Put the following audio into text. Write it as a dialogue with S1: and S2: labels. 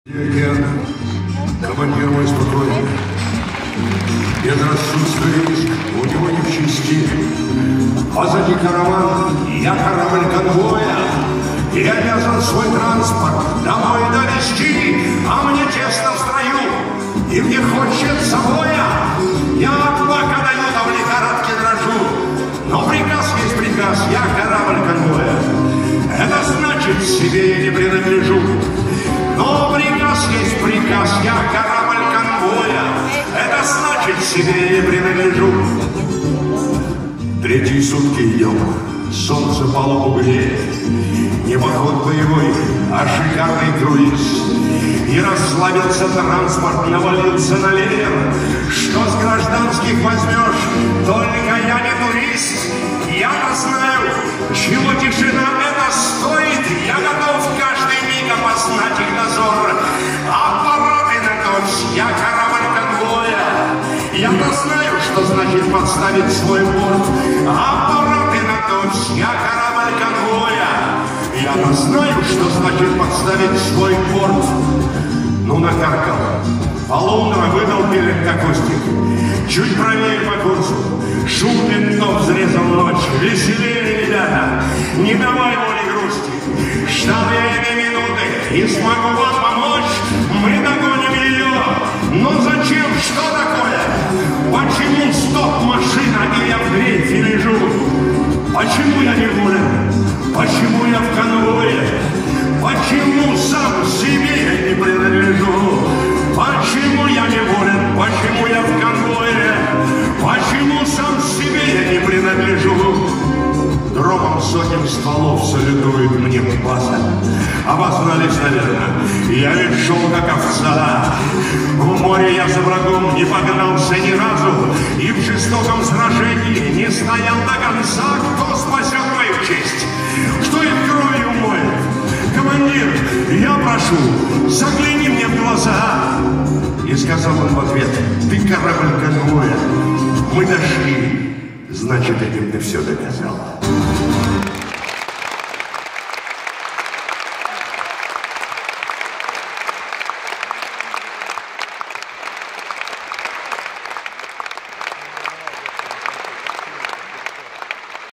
S1: Океана, командир мой спокойный, безрассудство и риск у него не в чести. Позади караван, я корабль конвоя, и обязан свой транспорт домой довести, а мне тесно в строю, и мне хочется боя. Я от бака даю, да в лихорадке дрожу, но приказ есть приказ, я корабль конвоя. Это значит, себе я не принадлежу. Но приказ есть приказ, я корабль конвоя. Это значит, себе я не принадлежу. Третьи сутки идем, солнце палубу греет. Не поход боевой, а шикарный круиз. И расслабился транспорт, навалился на левер. Что с гражданских возьмешь, только я не турист. Я-то знаю, чего тишина это стоит. Я готов каждый миг опознать их дозор. Аппараты на точь, я корабль конвоя. Я-то знаю, что значит подставить свой борт. Аппараты на точь, я корабль конвоя. Я-то знаю, что значит подставить свой борт. Ну, накаркал. Полундра выдал берег как устик. Чуть правее по курсу. Шум винтов взрезал ночь. Веселее, ребята, не давай воли грусти. Ждал я 2 минуты и смогу вам помочь. Мы догоним ее. Но зачем? Что такое? Почему стоп-машина и я в дрейфе лежу? Почему я не волен? Почему я в конвое? Почему сам себе я не принадлежу? Почему я не волен? Почему я в конвое? Почему сам себе я не принадлежу? Громом сотен стволов салютует мне база. Обознались, наверное, я ведь шел как овца. В море я за врагом не погнался ни разу, и в жестоком сражении не стоял до конца. Кто спасет мою честь? Кто их кровью моет? Командир, я прошу, загляни мне в глаза. И сказал он в ответ: ты корабль конвоя. Мы дошли, значит, этим ты все доказал.